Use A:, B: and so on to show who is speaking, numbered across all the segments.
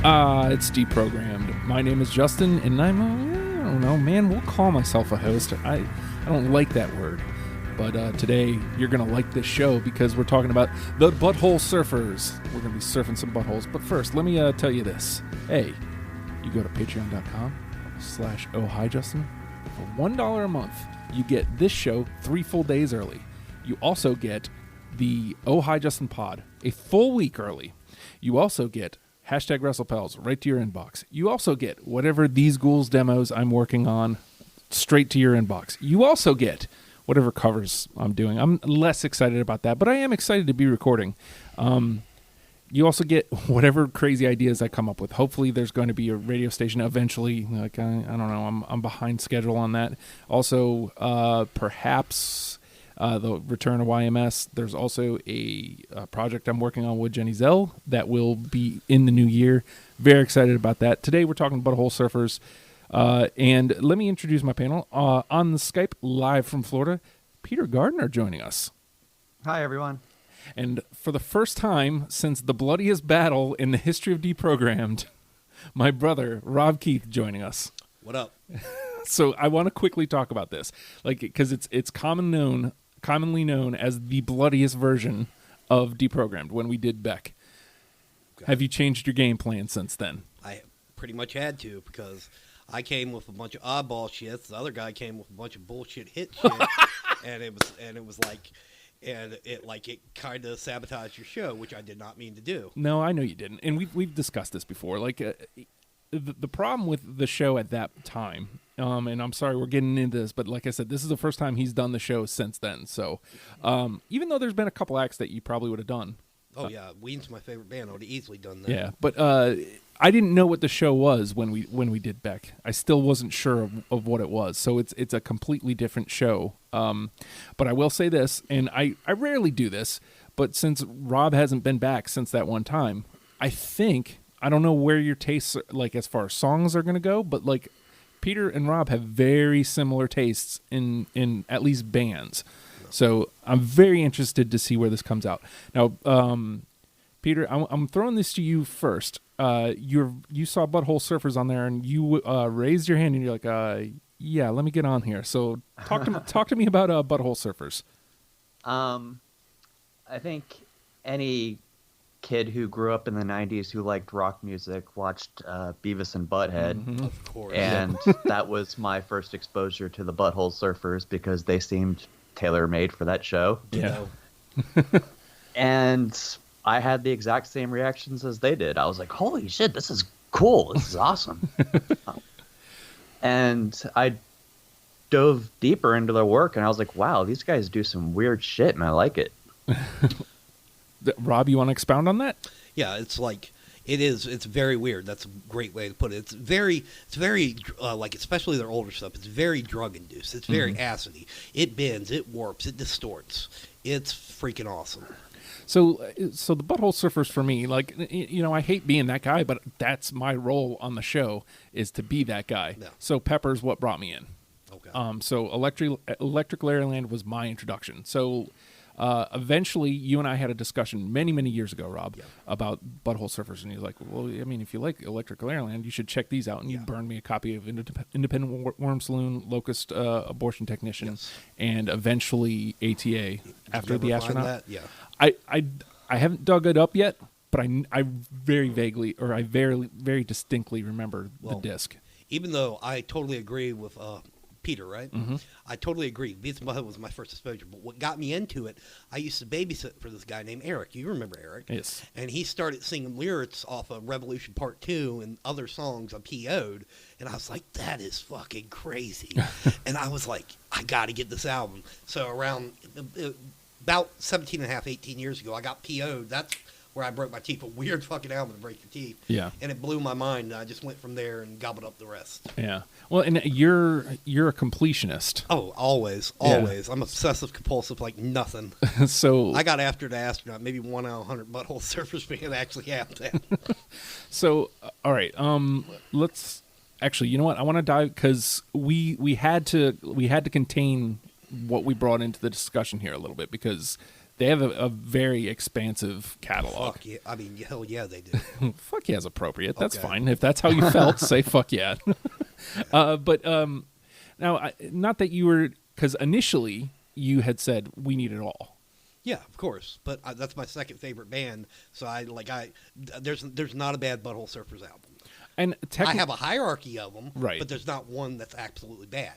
A: It's deprogrammed. My name is Justin, and I don't know, man, we'll call myself a host. I don't like that word. But today, you're going to like this show because we're talking about the Butthole Surfers. We're going to be surfing some buttholes. But first, let me tell you this. Hey, you go to patreon.com/ohhijustin. For $1 a month, you get this show 3 full days early. You also get the Oh Hi Justin pod a full week early. You also get #WrestlePals right to your inbox. You also get whatever these ghouls demos I'm working on straight to your inbox. You also get whatever covers I'm doing. I'm less excited about that, but I am excited to be recording. You also get whatever crazy ideas I come up with. Hopefully there's going to be a radio station eventually. Like I don't know, I'm behind schedule on that. Also, perhaps the return of YMS. There's also a project I'm working on with Jenny Zell that will be in the new year. Very excited about that. Today we're talking Butthole Surfers. And let me introduce my panel. On the Skype, live from Florida, Peter Gardner joining us.
B: Hi, everyone.
A: And for the first time since the bloodiest battle in the history of Deprogrammed, my brother, Rob Keith, joining us.
C: What up?
A: So I want to quickly talk about this, like, because it's commonly known as the bloodiest version of Deprogrammed when we did Beck.
C: Okay.
A: Have you changed your game plan since then?
C: I pretty much had to, because I came with a bunch of oddball shit. The other guy came with a bunch of bullshit hit shit, and it kind of sabotaged your show, which I did not mean to do.
A: No, I know you didn't, and we've discussed this before. Like the problem with the show at that time, and I'm sorry we're getting into this, but like I said, this is the first time he's done the show since then. So even though there's been a couple acts that you probably would have done.
C: Oh yeah, Ween's my favorite band. I would have easily done that.
A: Yeah, but I didn't know what the show was when we did Beck. I still wasn't sure of what it was. So it's a completely different show. But I will say this, and I rarely do this, but since Rob hasn't been back since that one time, I don't know where your tastes are, like as far as songs are going to go, but like Peter and Rob have very similar tastes in at least bands. So I'm very interested to see where this comes out. Now, Peter, I'm throwing this to you first. You saw Butthole Surfers on there, and you raised your hand, and you're like, "Yeah, let me get on here." So talk to me about Butthole Surfers.
B: I think any kid who grew up in the '90s who liked rock music watched Beavis and Butthead,
C: Of course.
B: and that was my first exposure to the Butthole Surfers because they seemed tailor-made for that show.
A: Yeah.
B: And I had the exact same reactions as they did. I was like, holy shit, this is cool. This is awesome. And I dove deeper into their work, and I was like, wow, these guys do some weird shit, and I like it.
A: Rob, you want to expound on that?
C: Yeah, it's like it's very weird. That's a great way to put it. It's very like, especially their older stuff. It's very drug induced. It's very acidy. It bends, it warps, it distorts. It's freaking awesome.
A: So the Butthole Surfers for me, like, you know, I hate being that guy, but that's my role on the show is to be that guy.
C: Yeah.
A: So Pepper's what brought me in.
C: Okay.
A: So Electric Larryland was my introduction. So eventually, you and I had a discussion many years ago, Rob, about Butthole Surfers, and he was like, "Well, I mean, if you like Electric Larryland, you should check these out." And you burned me a copy of Independent Worm Saloon, Locust Abortion Technician, and eventually ATA after the astronaut.
C: That? Yeah.
A: I haven't dug it up yet, but I very vaguely, or I very distinctly remember the disc.
C: Even though I totally agree with Peter, right?
A: Mm-hmm.
C: I totally agree. Beats and Butthead was my first exposure, but what got me into it, I used to babysit for this guy named Eric. You remember Eric?
A: Yes.
C: And he started singing lyrics off of Revolution Part 2 and other songs I PO'd, and I was like, that is fucking crazy. And I was like, I got to get this album. So around about 17 and a half, 18 years ago, I got PO'd. That's where I broke my teeth. A weird fucking album to break your teeth.
A: Yeah.
C: And it blew my mind. I just went from there and gobbled up the rest.
A: Yeah. Well, and you're a completionist.
C: Oh, always. I'm obsessive compulsive like nothing.
A: So
C: I got after the astronaut. Maybe 1 out of 100 Butthole Surfers fan actually have that.
A: So all right. Let's actually. You know what? I want to dive because we had to contain what we brought into the discussion here a little bit because They have a very expansive catalog.
C: Fuck yeah. I mean, hell yeah, they do.
A: Fuck yeah is appropriate. That's
C: Okay.
A: fine. If that's how you felt, say fuck yeah. But now, not that you were, because initially you had said we need it all.
C: Yeah, of course. But that's my second favorite band. So there's not a bad Butthole Surfers album.
A: And
C: I have a hierarchy of them,
A: Right.
C: but there's not one that's absolutely bad.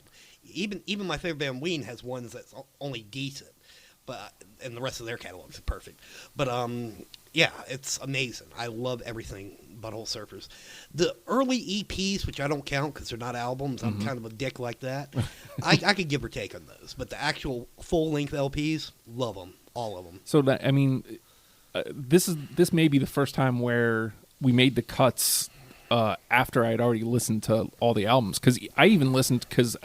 C: Even my favorite band, Ween, has ones that's only decent, and the rest of their catalogs are perfect. But yeah, it's amazing. I love everything Butthole Surfers. The early EPs, which I don't count because they're not albums, I'm kind of a dick like that. I could give or take on those, but the actual full length LPs, love them, all of them.
A: So that, I mean, this may be the first time where we made the cuts after I had already listened to all the albums, because I even listened, because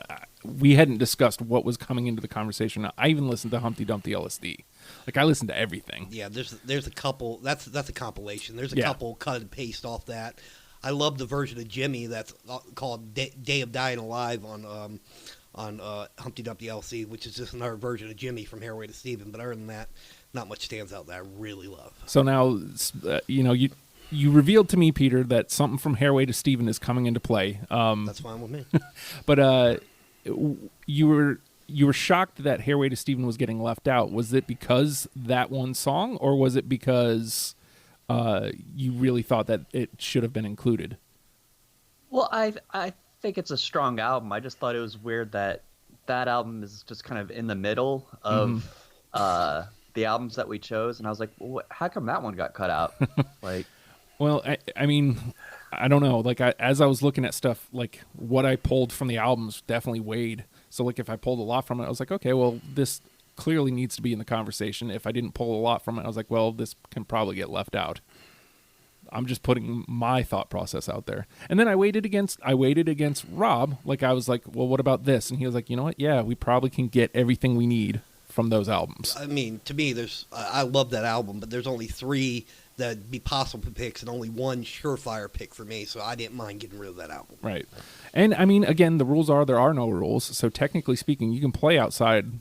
A: we hadn't discussed what was coming into the conversation. I even listened to Humpty Dumpty LSD. Like, I listened to everything.
C: Yeah, there's a couple. That's a compilation. There's a
A: Yeah.
C: couple cut and paste off that. I love the version of Jimmy that's called Day of Dying Alive on Humpty Dumpty LC, which is just another version of Jimmy from Hairway to Steven. But other than that, not much stands out that I really love.
A: So now, you revealed to me, Peter, that something from Hairway to Steven is coming into play.
C: That's fine with me.
A: But you were shocked that Hairway to Steven was getting left out. Was it because that one song, or was it because you really thought that it should have been included?
B: Well, I think it's a strong album. I just thought it was weird that album is just kind of in the middle of the albums that we chose, and I was like, well, how come that one got cut out? Like,
A: Well, I mean, I don't know. Like, as I was looking at stuff, like what I pulled from the albums definitely weighed. So, like, if I pulled a lot from it, I was like, okay, well, this clearly needs to be in the conversation. If I didn't pull a lot from it, I was like, well, this can probably get left out. I'm just putting my thought process out there. And then I weighted against Rob. Like, I was like, well, what about this? And he was like, you know what? Yeah, we probably can get everything we need from those albums.
C: I mean, to me, I love that album, but there's only 3 that'd be possible picks and only one surefire pick for me, so I didn't mind getting rid of that album.
A: Right. And I mean, again, the rules are there are no rules. So technically speaking, you can play outside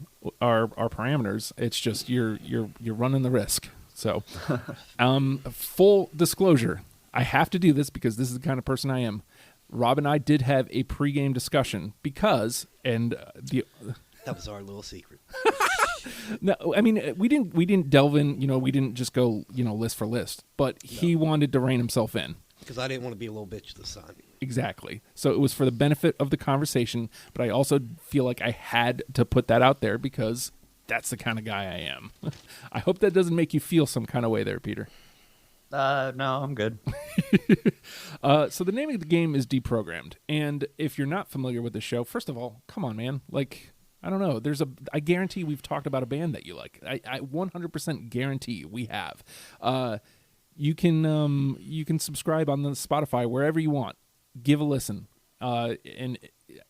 A: our parameters. It's just you're running the risk. So, full disclosure, I have to do this because this is the kind of person I am. Rob and I did have a pregame discussion because,
C: That was our little secret.
A: no, I mean, we didn't delve in, we didn't just go, list for list, but he wanted to rein himself in.
C: Because I didn't want to be a little bitch to the sun.
A: Exactly. So it was for the benefit of the conversation, but I also feel like I had to put that out there because that's the kind of guy I am. I hope that doesn't make you feel some kind of way there, Peter.
B: no, I'm good.
A: So the name of the game is Deprogrammed. And if you're not familiar with the show, first of all, come on, man. Like, I don't know. I guarantee we've talked about a band that you like. I 100% guarantee we have. You can subscribe on the Spotify wherever you want. Give a listen, and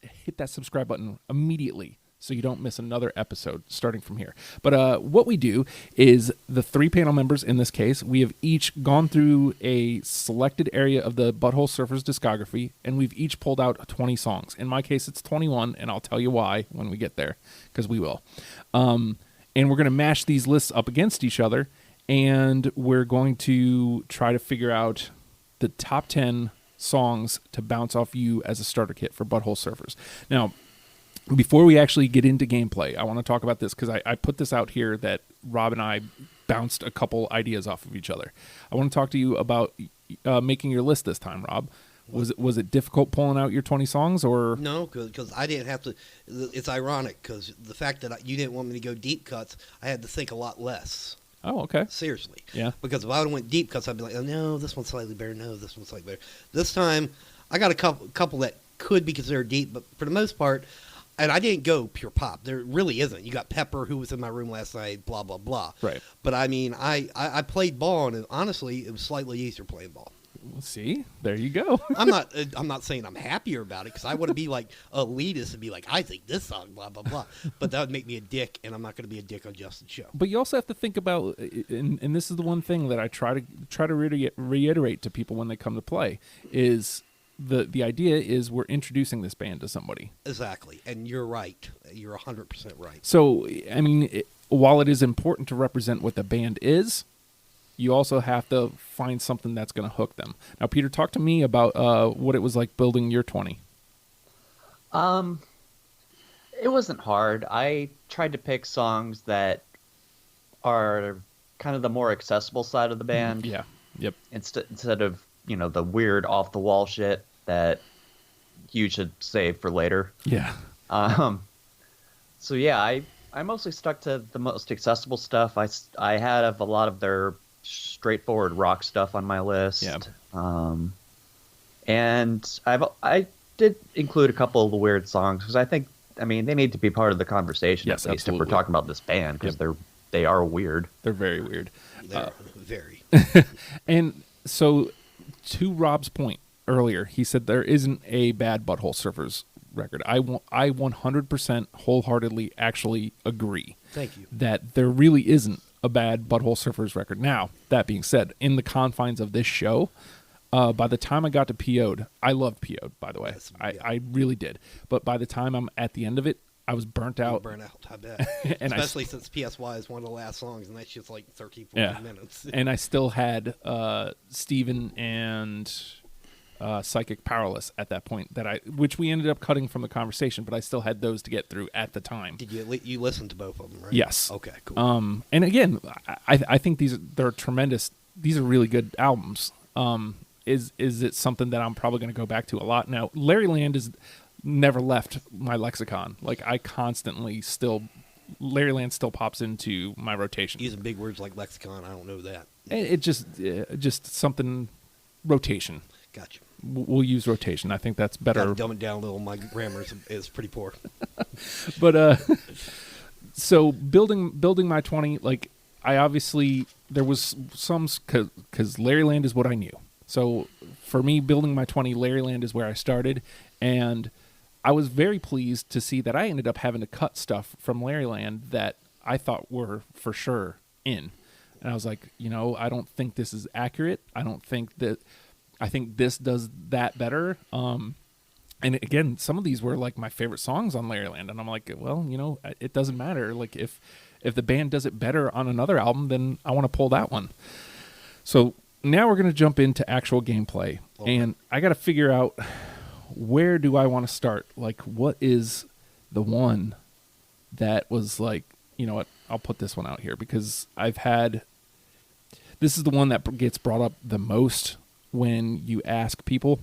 A: hit that subscribe button immediately so you don't miss another episode starting from here. But what we do is the 3 panel members in this case, we have each gone through a selected area of the Butthole Surfers discography, and we've each pulled out 20 songs. In my case, it's 21, and I'll tell you why when we get there, because we will. And we're going to mash these lists up against each other, and we're going to try to figure out the top 10 songs to bounce off you as a starter kit for Butthole Surfers. Now, before we actually get into gameplay, I want to talk about this because I put this out here that Rob and I bounced a couple ideas off of each other. I want to talk to you about making your list this time, Rob. Was it difficult pulling out your 20 songs, or
C: No, because I didn't have to. It's ironic because the fact that you didn't want me to go deep cuts, I had to think a lot less.
A: Oh, okay.
C: Seriously.
A: Yeah.
C: Because if I would have went deep cuts, I'd be like, oh, no, this one's slightly better. No, this one's slightly better. This time, I got a couple that could be considered deep, but for the most part, and I didn't go pure pop. There really isn't. You got Pepper, who was in my room last night, blah, blah, blah.
A: Right.
C: But, I mean, I played ball, and honestly, it was slightly easier playing ball.
A: Well, see, there you go.
C: I'm not saying I'm happier about it because I want to be like elitist and be like, I think this song, blah blah blah. But that would make me a dick, and I'm not going to be a dick on Justin's show.
A: But you also have to think about, and this is the one thing that I try to reiterate to people when they come to play, is the idea is we're introducing this band to somebody.
C: Exactly, and you're right. You're 100% right.
A: So, I mean, while it is important to represent what the band is, you also have to find something that's going to hook them. Now, Peter, talk to me about what it was like building your 20.
B: It wasn't hard. I tried to pick songs that are kind of the more accessible side of the band.
A: Yeah. Yep.
B: Instead of, the weird off the wall shit that you should save for later.
A: Yeah.
B: So yeah, I mostly stuck to the most accessible stuff. I had a lot of their straightforward rock stuff on my list.
A: Yeah.
B: And I did include a couple of the weird songs because they need to be part of the conversation,
A: yes,
B: at least
A: absolutely.
B: if we're talking about this band, because they are weird.
A: They're very weird.
C: They're very.
A: And so, to Rob's point earlier, he said there isn't a bad Butthole Surfers record. I 100% wholeheartedly actually agree.
C: Thank you.
A: That there really isn't a bad Butthole Surfers record. Now, that being said, in the confines of this show, by the time I got to PO'd, I loved PO'd, by the way.
C: Yes, yeah.
A: I really did. But by the time I'm at the end of it, I was burnt out.
C: I bet.
A: And
C: especially since PSY is one of the last songs, and that's just like 13, 14 minutes.
A: And I still had Steven and Psychic Powerless at that point, which we ended up cutting from the conversation, but I still had those to get through at the time.
C: Did you listen to both of them, right?
A: Yes.
C: Okay, cool.
A: And again, I think they're tremendous. These are really good albums. Is it something that I'm probably going to go back to a lot? Now, Larry Land has never left my lexicon. Like, I constantly Larry Land still pops into my rotation.
C: Using big words like lexicon, I don't know that.
A: It just something, rotation.
C: Gotcha.
A: We'll use rotation. I think that's better.
C: Gotta dumb it down a little. My grammar is pretty poor.
A: But so building my 20, like, I obviously, there was some, because Larry Land is what I knew. So for me, building my 20, Larry Land is where I started, and I was very pleased to see that I ended up having to cut stuff from Larry Land that I thought were for sure in. And I was like, I don't think this is accurate. I think this does that better. And again, some of these were like my favorite songs on Larry Land, and I'm like, well, it doesn't matter. Like, if the band does it better on another album, then I want to pull that one. So now we're going to jump into actual gameplay. Okay. And I got to figure out, where do I want to start? Like, what is the one that was like, you know what, I'll put this one out here, because this is the one that gets brought up the most when you ask people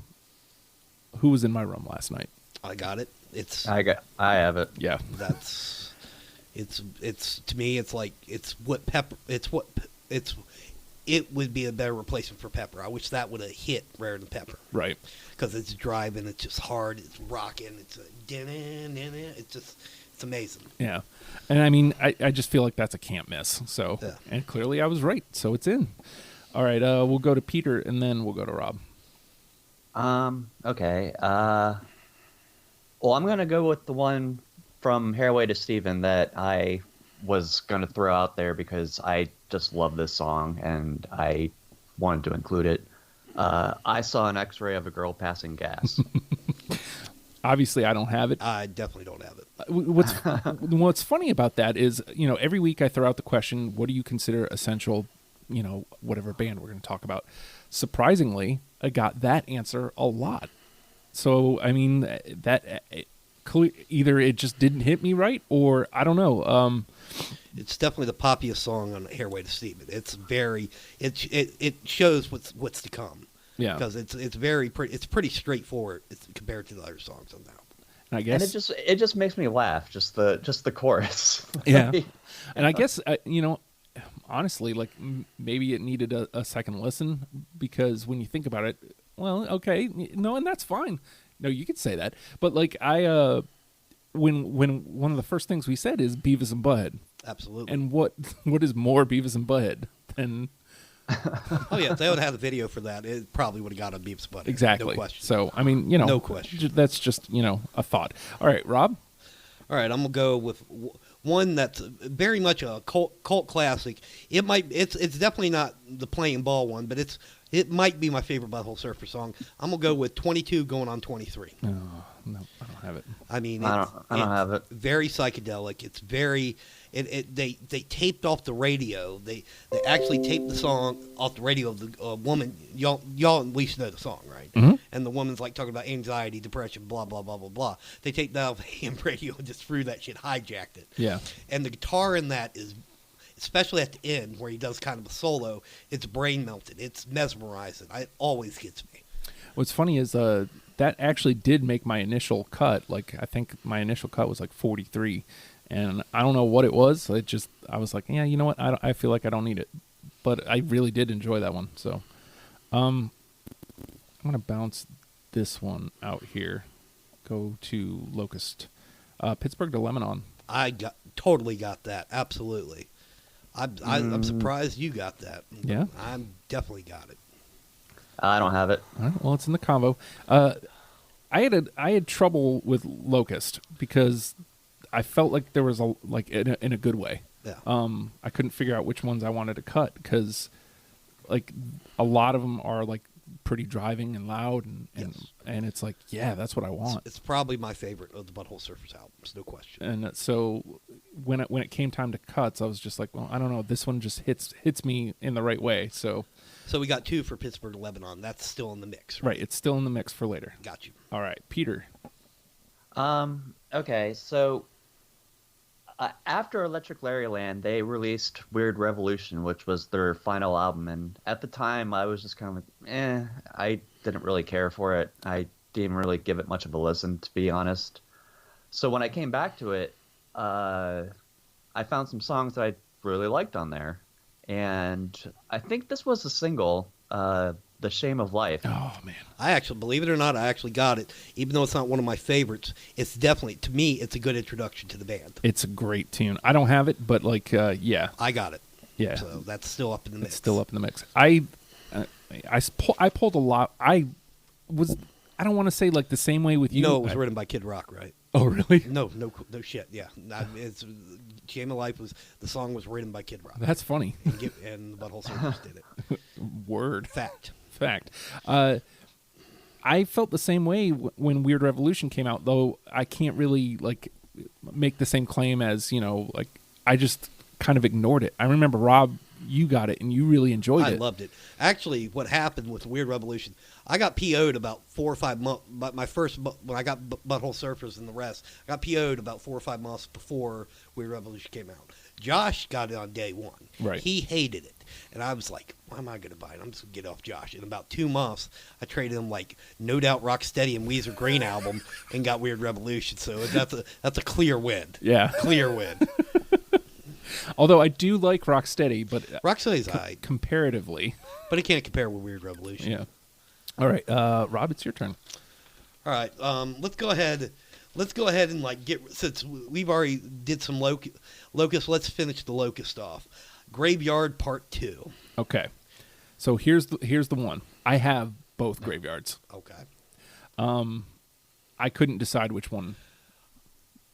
A: who was in my room last night.
C: I got it.
B: I have it.
A: Yeah.
C: It's to me, it's like, it would be a better replacement for Pepper. I wish that would have hit Rare than Pepper.
A: Right.
C: Because it's driving, it's just hard, it's rocking, it's amazing.
A: Yeah. And I mean, I just feel like that's a can't miss. So, yeah. And clearly I was right. So it's in. All right. We'll go to Peter, and then we'll go to Rob.
B: Okay. Well, I'm going to go with the one from Hairway to Steven that I was going to throw out there because I just love this song and I wanted to include it. I saw an X-ray of a girl passing gas.
A: Obviously, I don't have it.
C: I definitely don't have it.
A: What's funny about that is, every week I throw out the question, what do you consider essential, whatever band we're going to talk about? Surprisingly, I got that answer a lot. So, I mean, either it just didn't hit me right, or I don't know.
C: It's definitely the poppiest song on Hairway to Steven. It's it shows what's to come.
A: Yeah,
C: because it's very pretty. It's pretty straightforward compared to the other songs on the album.
A: And I guess,
B: and it just makes me laugh. Just the chorus.
A: Yeah, and I guess honestly, like, maybe it needed a second listen, because when you think about it, well, okay, no, and that's fine. No, you could say that, but like when one of the first things we said is Beavis and Butthead.
C: Absolutely.
A: And what is more Beavis and Butthead than?
C: Oh yeah, if they would have had a video for that, it probably would have got a Beavis and Butthead.
A: Exactly.
C: No question.
A: So I mean,
C: no question.
A: That's just a thought. All right, Rob.
C: All right, I'm gonna go with one that's very much a cult classic. It's definitely not the Playing Ball one, but it might be my favorite Butthole Surfer song. I'm gonna go with 22 going on 23.
A: Oh, no, I don't have it.
C: I mean,
B: I don't have it.
C: Very psychedelic. They taped off the radio. They actually taped the song off the radio of the woman. Y'all at least know the song, right?
A: Mm-hmm.
C: And the woman's like talking about anxiety, depression, blah blah blah blah blah. They taped that off the AM radio and just threw that shit, hijacked it.
A: Yeah.
C: And the guitar in that is, especially at the end where he does kind of a solo, it's brain melted. It's mesmerizing. It always gets me.
A: What's funny is that actually did make my initial cut. Like, I think my initial cut was like 43, and I don't know what it was. I was like, yeah, you know what? I feel like I don't need it, but I really did enjoy that one. So, I'm gonna bounce this one out here. Go to Locust, Pittsburgh to Lebanon.
C: I totally got that. Absolutely. I'm surprised you got that.
A: Yeah,
C: I'm definitely got it.
B: I don't have it.
A: All right, well, it's in the combo. I had trouble with Locust because I felt like there was in a good way.
C: Yeah.
A: I couldn't figure out which ones I wanted to cut because, like, a lot of them are like pretty driving and loud, and it's like, yeah, that's what I want.
C: It's probably my favorite of the Butthole Surfers albums, no question.
A: And so when it came time to cuts, I was just like, well, I don't know, this one just hits me in the right way. So
C: we got 2 for Pittsburgh to Lebanon. That's still in the mix,
A: right? It's still in the mix for later.
C: Got you.
A: All right, Peter.
B: Okay, so after Electric Larryland, they released Weird Revolution, which was their final album, and at the time, I was just kind of like, I didn't really care for it. I didn't really give it much of a listen, to be honest. So when I came back to it, I found some songs that I really liked on there, and I think this was a single, The Shame of Life.
A: Oh, man.
C: I actually, believe it or not, I actually got it. Even though it's not one of my favorites, it's definitely, to me, it's a good introduction to the band.
A: It's a great tune. I don't have it, but yeah.
C: I got it.
A: Yeah.
C: So that's still up in the mix.
A: It's still up in the mix. I pulled a lot. I don't want to say like the same way with you.
C: No, it was written by Kid Rock, right?
A: Oh, really?
C: No shit. Yeah, it's Shame of Life the song was written by Kid Rock.
A: That's funny.
C: And the Butthole Surfers did it.
A: Word.
C: Fact.
A: I felt the same way when Weird Revolution came out, though I can't really like make the same claim as, like I just kind of ignored it. I remember, Rob, you got it and you really enjoyed it.
C: I loved it. Actually, what happened with Weird Revolution, I got PO'd about 4 or 5 months, but when I got Butthole Surfers and the rest, I got PO'd about 4 or 5 months before Weird Revolution came out. Josh got it on day one.
A: Right.
C: He hated it. And I was like, why am I going to buy it? I'm just going to get off Josh. In about 2 months, I traded him like No Doubt, Rocksteady, and Weezer Green album and got Weird Revolution. So that's a clear win.
A: Yeah.
C: Clear win.
A: Although I do like Rocksteady, but
C: Rocksteady's alright.
A: Comparatively.
C: But it can't compare with Weird Revolution.
A: Yeah. All right, Rob, it's your turn.
C: All right, let's go ahead and like since we've already did some Locust, let's finish the Locust off. Graveyard Part 2.
A: Okay. So here's the one. I have both Graveyards.
C: Okay.
A: I couldn't decide which one.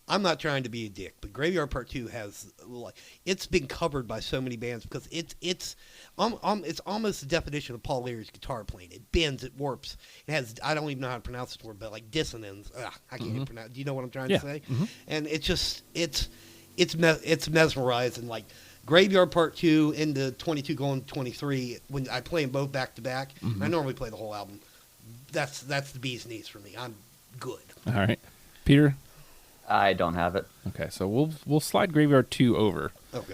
C: I'm not trying to be a dick, but Graveyard Part 2 has it's been covered by so many bands because it's almost the definition of Paul Leary's guitar playing. It bends, it warps. It has, I don't even know how to pronounce this word, but like dissonance. I can't even pronounce. Do you know what I'm trying to say?
A: Mm-hmm.
C: And it's just it's mesmerizing. Like Graveyard Part 2 into 22 going 23. When I play them both back to back, and I normally play the whole album. That's the bee's knees for me. I'm good.
A: All right, Peter.
B: I don't have it.
A: Okay, so we'll slide Graveyard 2 over.
C: Okay.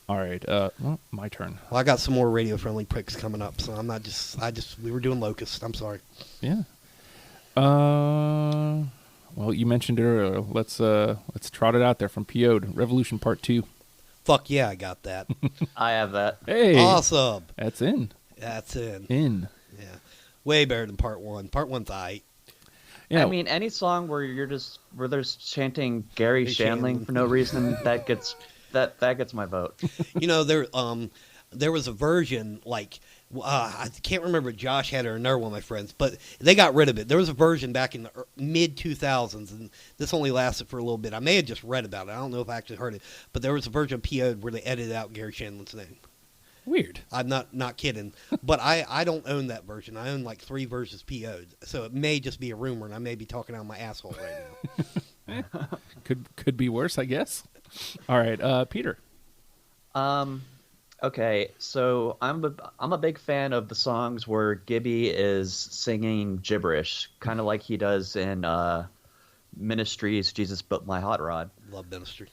A: All right. Well, my turn.
C: Well, I got some more radio-friendly picks coming up, so I'm not just. We were doing Locust. I'm sorry.
A: Yeah. Well, you mentioned it earlier. Let's trot it out there from PO'd. Revolution Part 2.
C: Fuck yeah, I got that.
B: I have that.
A: Hey.
C: Awesome.
A: That's in.
C: That's in.
A: Yeah.
C: Way better than Part 1. Part 1's aight.
A: Yeah.
B: I mean, any song where there's chanting Gary Shandling for no reason, that gets my vote.
C: There was a version like I can't remember if Josh had it or another one of my friends, but they got rid of it. There was a version back in the mid 2000s, and this only lasted for a little bit. I may have just read about it. I don't know if I actually heard it, but there was a version of PO'd where they edited out Gary Shandling's name.
A: Weird.
C: I'm not kidding, but I don't own that version. I own like 3 versions PO'd, so it may just be a rumor, and I may be talking out of my asshole right now.
A: Could be worse, I guess. All right, Peter.
B: Okay, so I'm a big fan of the songs where Gibby is singing gibberish, kind of like he does in Ministry's "Jesus Built My Hot Rod."
C: Love Ministry.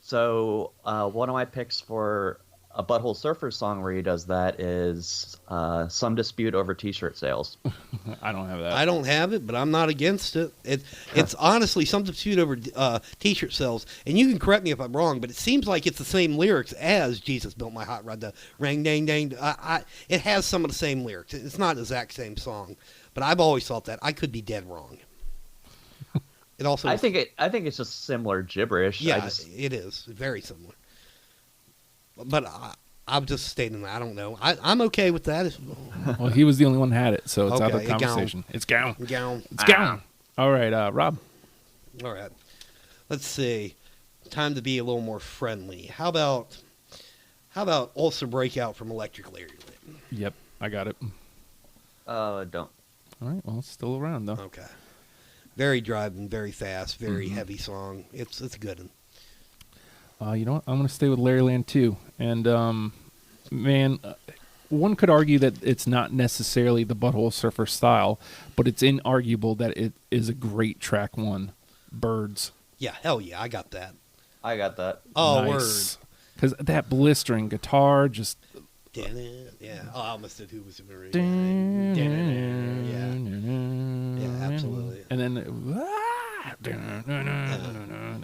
B: So one of my picks for a Butthole Surfers song where he does that is "Some Dispute Over T-Shirt Sales."
A: I don't have that.
C: I don't have it, but I'm not against it. It's honestly some dispute over T-shirt sales, and you can correct me if I'm wrong, but it seems like it's the same lyrics as "Jesus Built My Hot Rod." The ring dang dang. It has some of the same lyrics. It's not the exact same song, but I've always thought that. I could be dead wrong. It also.
B: I think it's just similar gibberish.
C: Yeah, it is very similar. But I'm just stating that. I don't know. I'm okay with that.
A: Well, he was the only one who had it, so it's out
C: Okay,
A: of the conversation. It's gone.
C: Gown.
A: It's gone. All right, Rob.
C: All right. Let's see. Time to be a little more friendly. How about Also Breakout from Electric Ladyland?
A: Yep, I got it.
B: Don't.
A: All right, well, it's still around, though.
C: Okay. Very driving, very fast, very heavy song. It's a good one.
A: You know what? I'm going to stay with Larryland, too. And, man, one could argue that it's not necessarily the Butthole Surfer style, but it's inarguable that it is a great track one. Birds.
C: Yeah, hell yeah, I got that.
B: I got that.
C: Oh,
A: Nice. Because that blistering guitar just...
C: word. Yeah. Oh, I almost did Who Was in the Ring. Yeah, absolutely.
A: And then...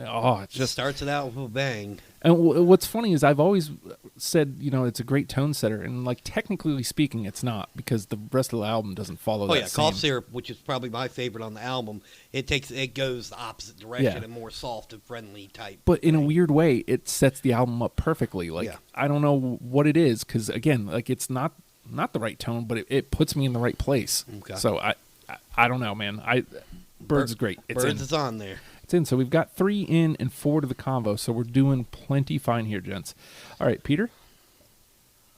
A: Oh, it's
C: Just
A: just...
C: starts it out with a bang.
A: And what's funny is I've always said, it's a great tone setter. And, like, technically speaking, it's not. Because the rest of the album doesn't follow that same...
C: Cough Syrup, which is probably my favorite on the album, it goes the opposite direction
A: Yeah.
C: and more soft and friendly type.
A: But in a weird way, it sets the album up perfectly. Like,
C: Yeah.
A: I don't know what it is, because, again, like, it's not the right tone, but it puts me in the right place.
C: Okay.
A: So, I don't know, man. Birds is great. It's
C: Birds
A: in.
C: is on there.
A: It's in. So, we've got 3 in and 4 to the convo, so we're doing plenty fine here, gents. All right, Peter?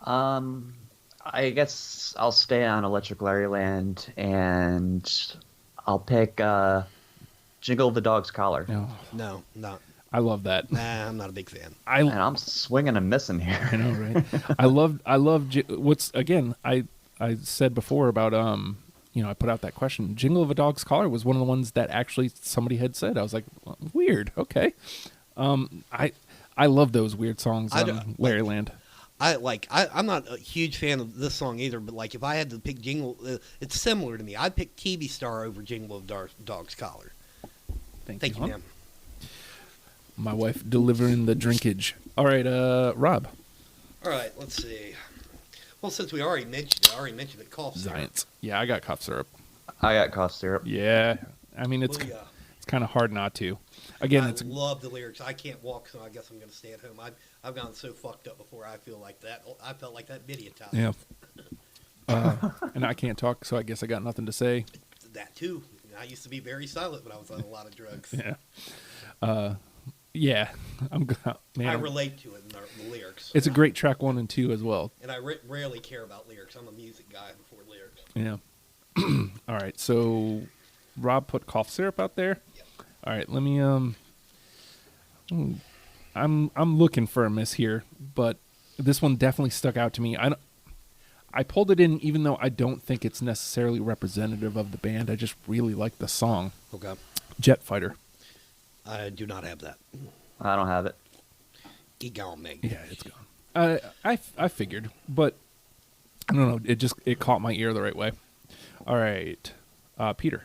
B: I guess I'll stay on Electric Larryland, and I'll pick Jingle the Dog's Collar.
A: Oh,
C: No, not.
A: I love that.
C: Nah, I'm not a big fan.
B: And I'm swinging and missing
A: I
B: here.
A: know, right? I love what's, again, I said before about I put out that question. Jingle of a Dog's Collar was one of the ones that actually somebody had said. I was like, well, weird. Okay. I love those weird songs on Larryland.
C: I'm not a huge fan of this song either, but like if I had to pick Jingle, it's similar to me. I'd pick TV Star over Jingle of Dog's Collar. Thank you,
A: hon.
C: ma'am.
A: My wife delivering the drinkage. All right, Rob.
C: All right, let's see. Well, since we already mentioned it, Cough Syrup.
A: Science. Yeah, I got cough syrup.
B: I got Cough Syrup.
A: Yeah. I mean, it's
C: Booyah.
A: it's kind of hard not to. Again,
C: I
A: it's
C: love the lyrics. I can't walk, so I guess I'm going to stay at home. I've gotten so fucked up before. I feel like that. I felt like that many a time.
A: yeah. And I can't talk, so I guess I got nothing to say.
C: That too. I used to be very silent when I was on a lot of drugs.
A: Yeah. Yeah. Man,
C: I relate to it in the lyrics.
A: it's a great track 1 and 2 as well.
C: And I rarely care about lyrics. I'm a music guy before lyrics.
A: Yeah. All right. So Rob put cough syrup out there.
C: Yep.
A: All right. Let me I'm looking for a miss here, but this one definitely stuck out to me. I pulled it in even though I don't think it's necessarily representative of the band. I just really like the song.
C: Okay.
A: Jet Fighter.
C: I do not have that.
B: I don't have it.
C: Get gone, Meg.
A: Yeah, it's gone. I figured, but I don't know. It caught my ear the right way. All right, Peter.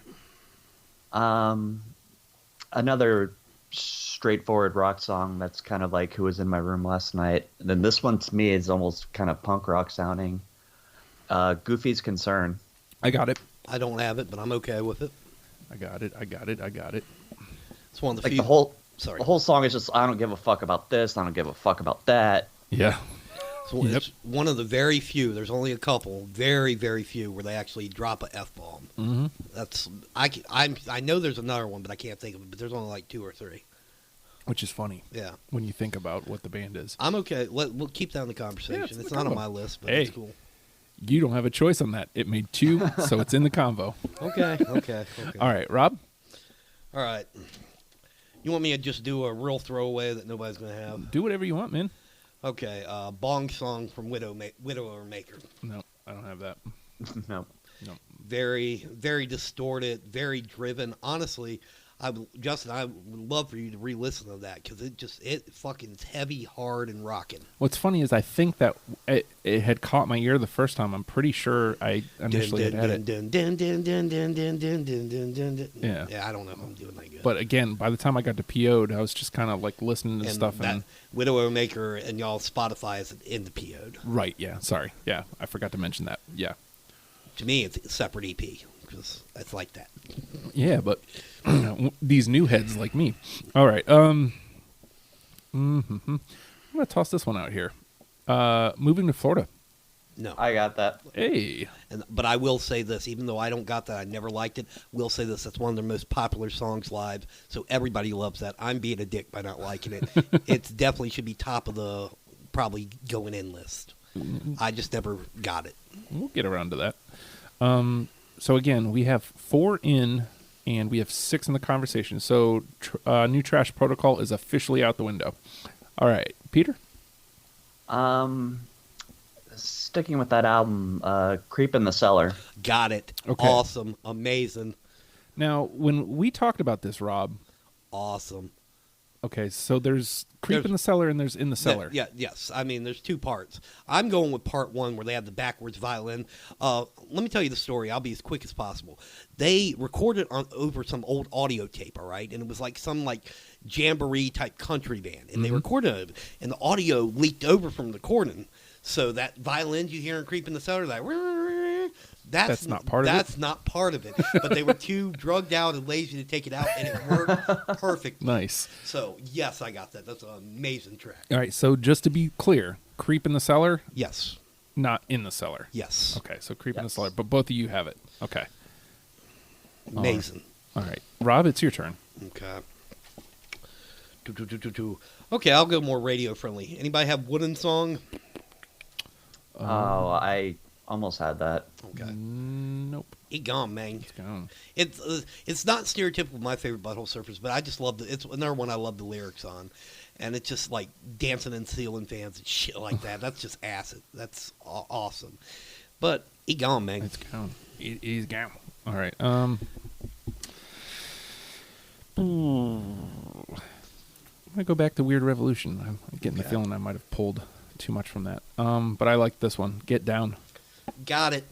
B: Another straightforward rock song that's kind of like Who Was in My Room Last Night. And then this one to me is almost kind of punk rock sounding. Goofy's Concern.
A: I got it.
C: I don't have it, but I'm okay with it.
A: I got it.
C: It's one of the
B: Like
C: few.
B: the whole song is just I don't give a fuck about this. I don't give a fuck about that.
A: Yeah.
C: It's one of the very few. There's only a couple, very, very few, where they actually drop a F-bomb.
A: Mm-hmm.
C: That's I know there's another one, but I can't think of it. But there's only like 2 or 3.
A: Which is funny.
C: Yeah,
A: When you think about what the band is.
C: I'm okay. We'll keep that in the conversation.
A: Yeah, it's in
C: it's
A: the
C: not on
A: convo.
C: my list, but
A: Hey.
C: it's cool.
A: You don't have a choice on that. It made 2, so it's in the convo.
C: Okay.
A: All right, Rob.
C: All right. You want me to just do a real throwaway that nobody's going to have?
A: Do whatever you want, man.
C: Okay, Bong Song from Widower Maker.
A: No, I don't have that.
B: No.
A: No.
C: Very, very distorted, very driven. Honestly, Justin, I would love for you to re-listen to that because it fucking is heavy, hard, and rocking.
A: What's funny is I think that it had caught my ear the first time. I'm pretty sure I initially had it. Yeah.
C: Yeah, I don't know if I'm doing that good.
A: But again, by the time I got to PO'd, I was just kind of like listening to
C: and
A: stuff.
C: That
A: And
C: Widower Maker and y'all Spotify is in the PO'd.
A: right, yeah, sorry. Yeah, I forgot to mention that. Yeah.
C: To me, it's a separate EP because it's like that.
A: Yeah, but these new heads like me. All right. I'm going to toss this one out here. Moving to Florida.
C: No.
B: I got that.
A: Hey.
C: But I will say this, even though I don't got that, I never liked it, will say this, that's one of their most popular songs live, so everybody loves that. I'm being a dick by not liking it. It definitely should be top of the probably going in list. I just never got it.
A: We'll get around to that. So again, we have 4 in, and we have 6 in the conversation. So New Trash Protocol is officially out the window. All right, Peter?
B: Sticking with that album, Creep in the Cellar.
C: Got it.
A: Okay.
C: Awesome. Amazing.
A: Now, when we talked about this, Rob,
C: Awesome.
A: okay, so there's Creep in the Cellar and there's In the Cellar.
C: Yes. I mean, there's 2 parts. I'm going with part 1 where they have the backwards violin. Let me tell you the story. I'll be as quick as possible. They recorded over some old audio tape, all right? And it was like some jamboree type country band. And they recorded it, and the audio leaked over from the recording. So that violin you hear in Creep in the Cellar, that's
A: not part of it?
C: That's not part of it. But they were too drugged out and lazy to take it out, and it worked perfectly.
A: Nice.
C: So, yes, I got that. That's an amazing track.
A: All right, so just to be clear, Creep in the Cellar,
C: Yes.
A: not In the Cellar.
C: Yes.
A: Okay, so Creep in the
B: Yes.
A: Cellar, but both of you have it. Okay.
C: Amazing.
A: All right. Rob, it's your turn.
C: Okay. Okay, I'll go more radio friendly. Anybody have Wooden Song?
B: Oh, I almost had that.
C: Okay.
A: Nope.
C: It gone, man.
A: It's gone.
C: It's not stereotypical of my favorite Butthole Surfers, but I just love it's another one I love the lyrics on, and it's just like dancing and ceiling fans and shit like that. That's just acid. That's awesome. But it gone, man.
A: It's gone. It is gone. All right. I'm gonna go back to Weird Revolution. I'm getting the feeling I might have pulled too much from that. But I like this one. Get Down.
C: Got it.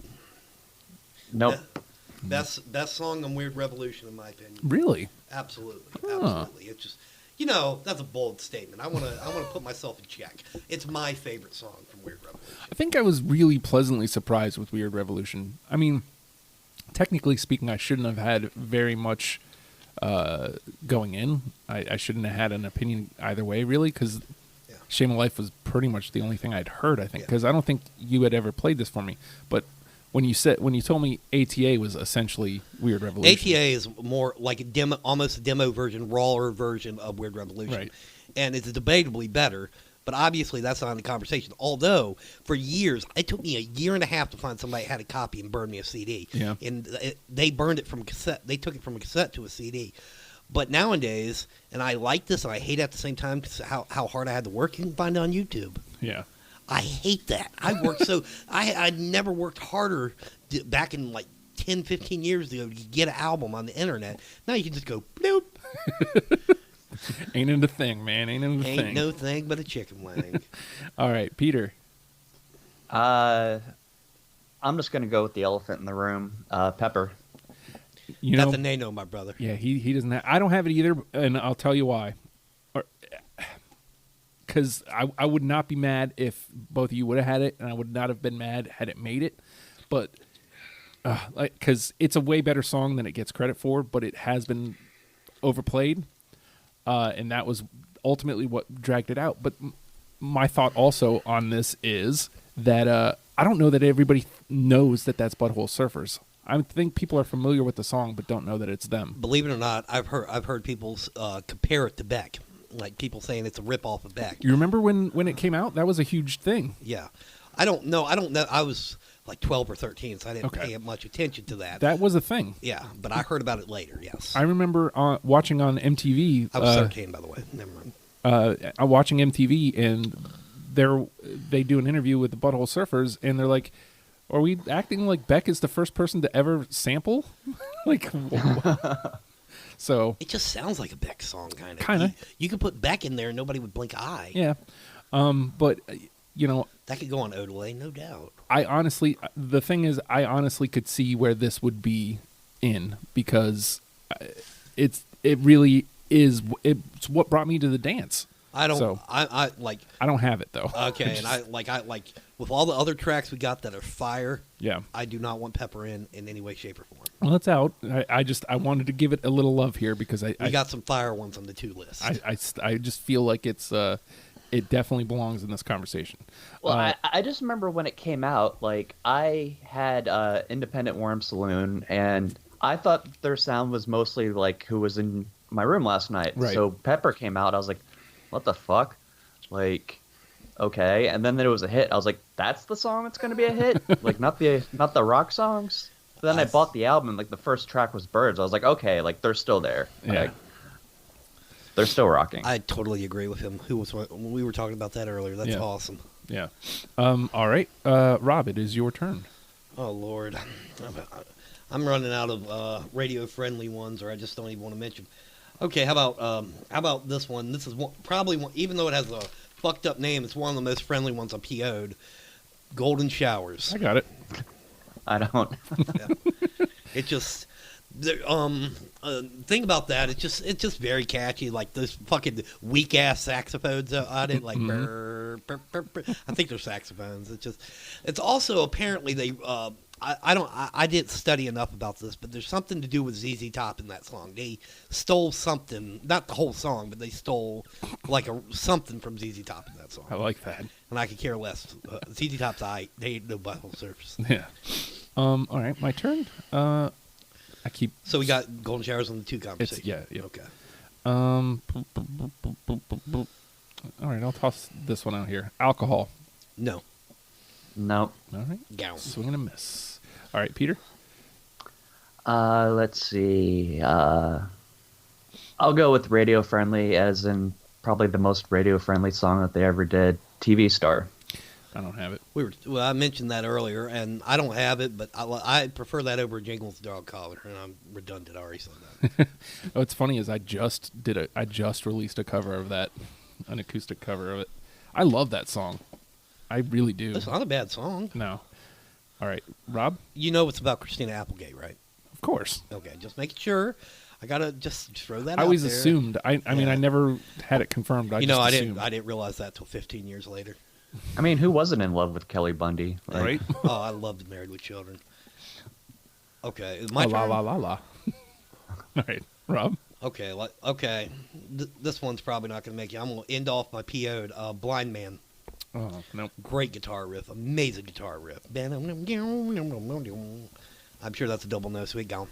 B: Nope.
C: Best song on Weird Revolution, in my opinion.
A: Really?
C: Absolutely.
A: Huh.
C: Absolutely. It's just, that's a bold statement. I want to put myself in check. It's my favorite song from Weird Revolution.
A: I think I was really pleasantly surprised with Weird Revolution. I mean, technically speaking, I shouldn't have had very much going in. I shouldn't have had an opinion either way, really, because Shame of Life was pretty much the only thing I'd heard, I think, because I don't think you had ever played this for me. But when you told me ATA was essentially Weird Revolution.
C: ATA is more like almost a demo version, rawer version of Weird Revolution.
A: Right.
C: And it's debatably better, but obviously that's not in the conversation. Although, for years, it took me a year and a half to find somebody that had a copy and burned me a CD.
A: Yeah.
C: And they burned it from cassette. They took it from a cassette to a CD. But nowadays, and I like this and I hate it at the same time because how hard I had to work, you can find it on YouTube.
A: Yeah.
C: I hate that. I worked I never worked harder back in 10, 15 years ago to get an album on the internet. Now you can just go, bloop.
A: Ain't it a thing, man. Ain't
C: No thing but a chicken wing.
A: All right, Peter.
B: I'm just going to go with the elephant in the room, Pepper.
C: That's a nay-no, my brother.
A: Yeah, he doesn't have... I don't have it either, and I'll tell you why. Because I would not be mad if both of you would have had it, and I would not have been mad had it made it. But, because it's a way better song than it gets credit for, but it has been overplayed, and that was ultimately what dragged it out. But my thought also on this is that I don't know that everybody knows that that's Butthole Surfers. I think people are familiar with the song, but don't know that it's them.
C: Believe it or not, I've heard people compare it to Beck, like people saying it's a ripoff of Beck.
A: You remember when it came out? That was a huge thing.
C: Yeah, I don't know. I was like 12 or 13, so I didn't
A: Okay.
C: pay much attention to that.
A: That was a thing.
C: Yeah, but I heard about it later. Yes,
A: I remember watching on MTV.
C: I was 13, by the way. Never mind.
A: Watching MTV, and they do an interview with the Butthole Surfers, and they're like, "Are we acting like Beck is the first person to ever sample?" Like, so
C: It just sounds like a Beck song, kind of.
A: Kinda.
C: You could put Beck in there, and nobody would blink an eye.
A: yeah. But you know,
C: That could go on Odelay, no doubt.
A: the thing is, I honestly could see where this would be in, because it really is. It's what brought me to the dance.
C: I don't.
A: So-
C: I like.
A: I don't have it though.
C: Okay, and I like with all the other tracks we got that are fire.
A: Yeah.
C: I do not want Pepper in any way, shape, or form.
A: Well, it's out. I wanted to give it a little love here because
C: We got some fire ones on the 2 list.
A: I just feel like it definitely belongs in this conversation.
B: Well, I just remember when it came out, like, I had Independent Worm Saloon, and I thought their sound was mostly like Who Was in My Room Last Night.
A: Right.
B: So Pepper came out, I was like, what the fuck? Like, okay. And then it was a hit. I was like, that's the song that's going to be a hit? Like, not the rock songs? But then I bought the album, and, like, the first track was Birds. I was like, okay, like, they're still there.
A: Yeah.
B: Like, they're still rocking.
C: I totally agree with him. We were talking about that earlier. That's
A: Yeah.
C: awesome.
A: Yeah. All right. Rob, it is your turn.
C: Oh Lord, I'm running out of radio-friendly ones, or I just don't even want to mention. Okay, how about this one? This is probably one, even though it has a fucked up name, it's one of the most friendly ones I PO'd. Golden Showers.
A: I got it.
B: I don't.
C: Yeah. It just thing about that, it's just very catchy. Like those fucking weak ass saxophones on it, like burr, burr, burr, burr. I think they're saxophones. It's also apparently they I didn't study enough about this, but there's something to do with ZZ Top in that song. They stole something, not the whole song, but they stole like something from ZZ Top in that song.
A: I like that.
C: And I could care less. ZZ Top's they ain't no Butthole Surfers.
A: Yeah. All right, my turn. I keep.
C: So we got Golden Showers on the 2
A: It's
C: conversation.
A: yeah.
C: Okay.
A: All right, I'll toss this one out here. Alcohol.
C: No.
B: Nope.
A: All right.
C: Gown.
A: Swing and a miss. All right, Peter.
B: Let's see. I'll go with radio friendly, as in probably the most radio friendly song that they ever did. TV Star.
A: I don't have it.
C: I mentioned that earlier, and I don't have it, but I prefer that over Jingle's Dog Collar, and I'm redundant. I already said that.
A: Oh, what's funny is I just released a cover of that, an acoustic cover of it. I love that song. I really do.
C: It's not a bad song.
A: No. All right, Rob.
C: You know it's about Christina Applegate, right?
A: Of course.
C: Okay, just making sure. I gotta just throw that out
A: I always
C: there.
A: assumed. I mean,
C: Yeah.
A: I never had it confirmed. I just assumed.
C: I didn't realize that till 15 years later.
B: I mean, who wasn't in love with Kelly Bundy? Like,
A: Right?
C: Oh, I loved Married with Children. Okay, is my
A: La
C: turn?
A: la la la. All right, Rob.
C: Okay, this one's probably not gonna make you. I'm gonna end off my PO'd Blind Man.
A: Oh no.
C: Great guitar riff, amazing guitar riff. I'm sure that's a double no sweet gone.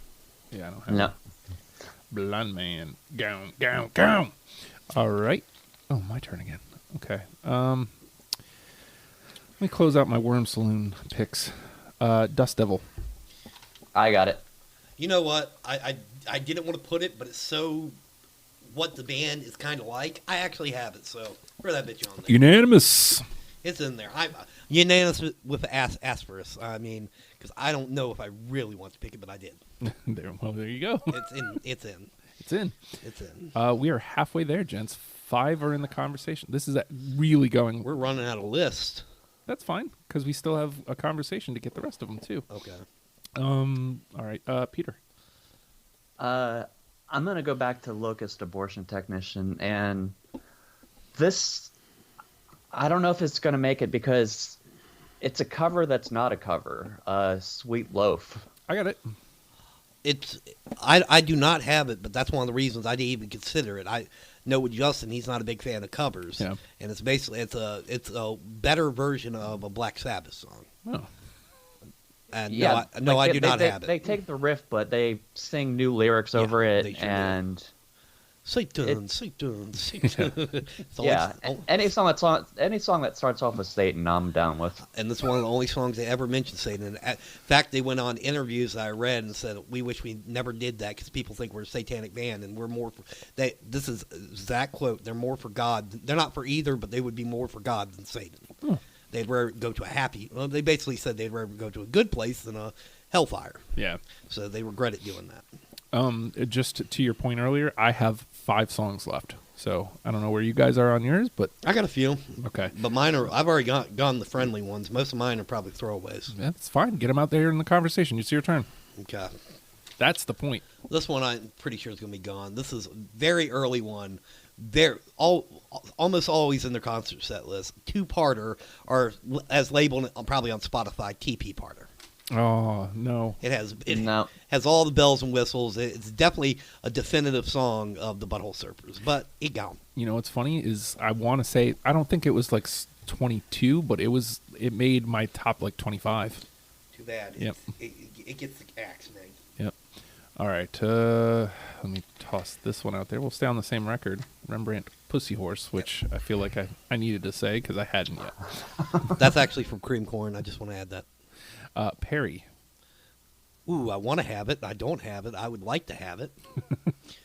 A: Yeah, I don't have
B: No.
A: it. Blind man. Gown. All right. Oh, my turn again. Okay. Let me close out my Worm Saloon picks. Dust Devil.
B: I got it.
C: You know what? I didn't want to put it, but it's so what the band is kind of like. I actually have it, so throw that bitch on there.
A: Unanimous.
C: It's in there. I'm unanimous with asperus. I mean, because I don't know if I really want to pick it, but I did.
A: There you go.
C: It's in.
A: It's in.
C: It's in.
A: We are halfway there, gents. 5 are in the conversation. This is really going.
C: We're running out of list.
A: That's fine, because we still have a conversation to get the rest of them, too.
C: Okay.
A: All right, Peter.
B: I'm going to go back to Locust Abortion Technician, and this, I don't know if it's going to make it because it's a cover that's not a cover, Sweet Loaf.
A: I got it.
C: I do not have it, but that's one of the reasons I didn't even consider it. I know with Justin, he's not a big fan of covers,
A: Yeah.
C: and it's basically it's a better version of a Black Sabbath song.
A: Oh.
C: And
B: Yeah,
C: I do not have it.
B: They take the riff, but they sing new lyrics over
C: they
B: it,
C: sure do.
B: and
C: Satan.
B: Yeah, any song that starts off with Satan, I'm down with.
C: And this is one of the only songs they ever mentioned Satan. And in fact, they went on interviews that I read and said, we wish we never did that because people think we're a satanic band and we're more for... This is that quote, they're more for God. They're not for either, but they would be more for God than Satan. They'd rather go to a happy... Well, they basically said they'd rather go to a good place than a hellfire.
A: Yeah.
C: So they regretted doing that.
A: Just to your point earlier, I have 5 songs left. So I don't know where you guys are on yours, but
C: I got a few.
A: Okay.
C: But mine are, I've already gone the friendly ones. Most of mine are probably throwaways.
A: That's fine. Get them out there in the conversation. It's your turn.
C: Okay.
A: That's the point.
C: This one I'm pretty sure is going to be gone. This is a very early one. Almost always in their concert set list. Two-parter, or as labeled probably on Spotify, TP-parter.
A: Oh, no.
C: It has all the bells and whistles. It's definitely a definitive song of the Butthole Surfers, but it gone.
A: You know what's funny is I want to say I don't think it was like 22, but it made my top like 25.
C: Too bad.
A: Yep.
C: It gets the axe, man.
A: Yep. All right. Let me toss this one out there. We'll stay on the same record. Rembrandt Pussy Horse, which I feel like I needed to say because I hadn't yet.
C: That's actually from Cream Corn. I just want to add that.
A: Perry.
C: Ooh, I want to have it. I don't have it. I would like to have it.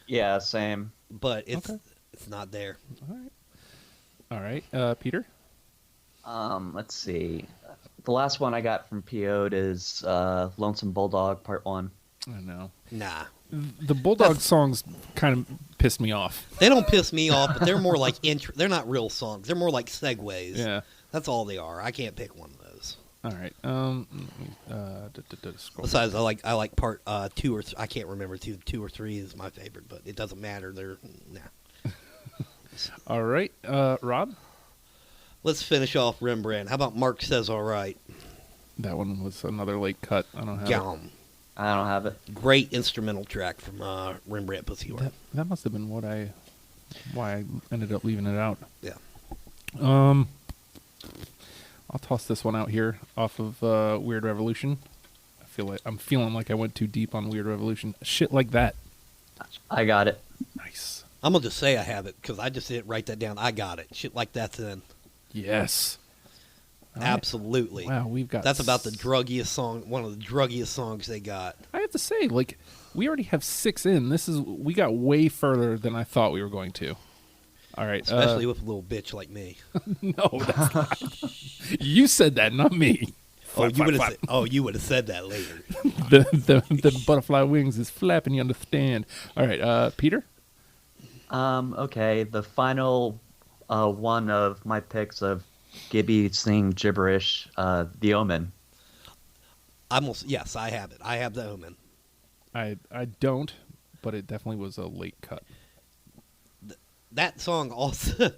B: Yeah, same.
C: But it's not there.
A: All right. Peter?
B: Let's see. The last one I got from PO'd is Lonesome Bulldog Part 1.
A: I know.
C: Nah.
A: The Bulldog songs kind of pissed me off.
C: They don't piss me off, but they're more like they're not real songs. They're more like segues.
A: Yeah.
C: That's all they are. I can't pick one of those.
A: All right. Scroll.
C: Besides, I like part 2 or I can't remember 2 or 3 is my favorite, but it doesn't matter. They're
A: All right, Rob.
C: Let's finish off Rembrandt. How about Mark Says All Right?
A: That one was another late cut. I don't have it.
B: I don't have it.
C: Great instrumental track from Rembrandt Pussy Horse.
A: That must have been why I ended up leaving it out.
C: Yeah.
A: I'll toss this one out here off of Weird Revolution. I'm feeling like I went too deep on Weird Revolution. Shit like that.
B: I got it.
A: Nice.
C: I'm going to just say I have it because I just didn't write that down. I got it. Shit like that's in.
A: Yes. All
C: Absolutely.
A: Right. Wow, we've got...
C: That's about the druggiest song, one of the druggiest songs they got.
A: I have to say, like, we already have 6 in. We got way further than I thought we were going to. All right.
C: Especially with a little bitch like me.
A: No, that's not. You said that, not me.
C: You would have said that later.
A: the butterfly wings is flapping, you understand. All right, Peter?
B: Okay, the final one of my picks of Gibby singing gibberish, The Omen.
C: Yes, I have it. I have The Omen.
A: I don't, but it definitely was a late cut.
C: That song also...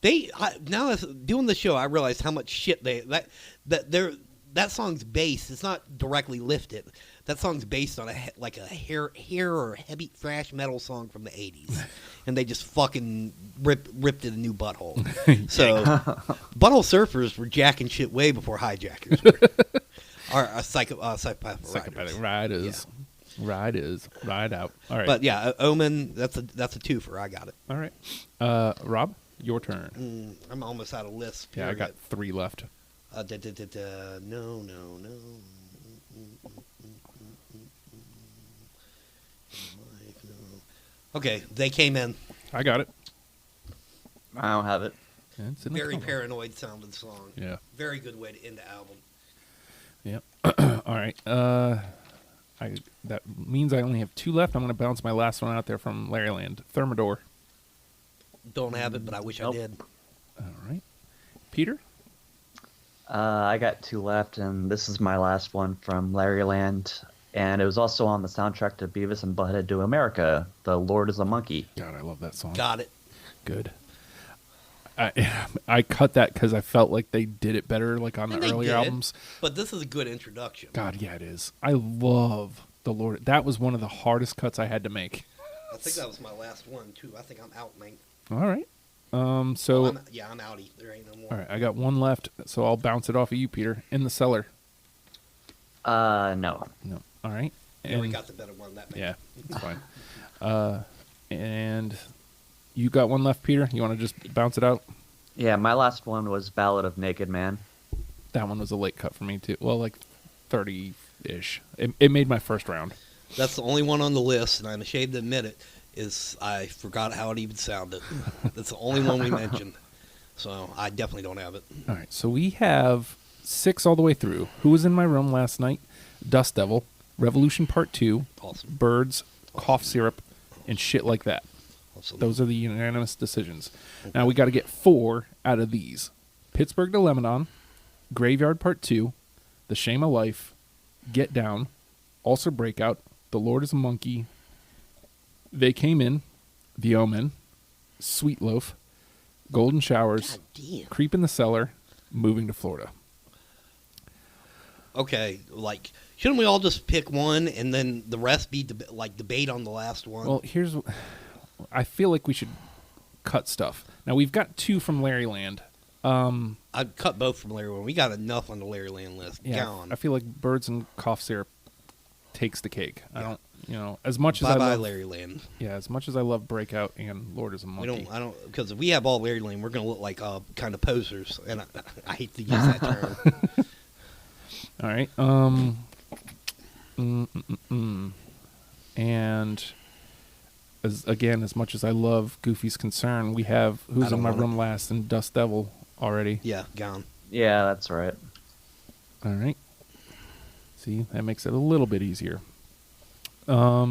C: now as doing the show, I realized how much shit that song's based. It's not directly lifted. That song's based on a hair or heavy thrash metal song from the 80s, and they just fucking ripped it a new butthole. So, Butthole Surfers were jacking shit way before Hijackers were. Or psychopathic
A: riders. Yeah. Ride out. All right.
C: But yeah, Omen. That's a twofer. I got it.
A: All right. Rob, your turn.
C: I'm almost out of lists.
A: Yeah, I got 3 left.
C: No. Okay, They Came In.
A: I got it.
B: I don't have it.
A: Yeah, it's in
C: Very paranoid sounding song.
A: Yeah.
C: Very good way to end the album.
A: Yep. All right. That means I only have 2 left. I'm going to bounce my last one out there from Larryland. Thermidor.
C: Don't have it, but I wish I did.
A: All right. Peter?
B: I got 2 left, and this is my last one from Larryland. And it was also on the soundtrack to Beavis and Butthead Do America, The Lord is a Monkey.
A: God, I love that song.
C: Got it.
A: Good. I cut that because I felt like they did it better, like on the earlier albums.
C: But this is a good introduction.
A: God, yeah, it is. I love The Lord. That was one of the hardest cuts I had to make.
C: I think that was my last one, too. I think I'm out, man.
A: All right.
C: I'm outie. There ain't no more.
A: All right, I got 1 left, so I'll bounce it off of you, Peter. In the Cellar.
B: No.
A: No. All right.
C: You already got the better one. That
A: yeah, it's fine. And You got one left, Peter? You want to just bounce it out?
B: Yeah, my last one was Ballad of Naked Man.
A: That one was a late cut for me, too. Well, like 30-ish. It made my first round.
C: That's the only one on the list, and I'm ashamed to admit it, is I forgot how it even sounded. That's the only one we mentioned. So I definitely don't have it.
A: All right, so we have 6 all the way through. Who Was in My Room Last Night? Dust Devil, Revolution Part 2,
C: Awesome.
A: Birds, Cough Syrup, and Shit Like That.
C: Awesome.
A: Those are the unanimous decisions. Now we got to get 4 out of these. Pittsburgh to Lebanon, Graveyard Part 2, The Shame of Life, Get Down, Ulcer Breakout, The Lord is a Monkey, They Came In, The Omen, Sweet Loaf, Golden Showers,
C: God damn.
A: Creep in the Cellar, Moving to Florida.
C: Okay, like, shouldn't we all just pick one and then the rest be debate on the last one?
A: Well, I feel like we should cut stuff. Now we've got 2 from Larryland.
C: I'd cut both from Larry Land. We got enough on the Larry Land list.
A: Yeah,
C: Gone.
A: I feel like Birds and Cough Syrup takes the cake. I don't, as much as
C: Bye
A: I
C: bye
A: love
C: Larry Land.
A: Yeah, as much as I love Breakout and Lord is a Monkey.
C: Because if we have all Larry Land, we're gonna look like kind of posers, and I hate to use that term.
A: All right. And as much as I love Goofy's Concern, we have Who's in My Room Last and Dust Devil already.
C: Yeah, gone.
B: Yeah, that's right.
A: All right. See, that makes it a little bit easier. How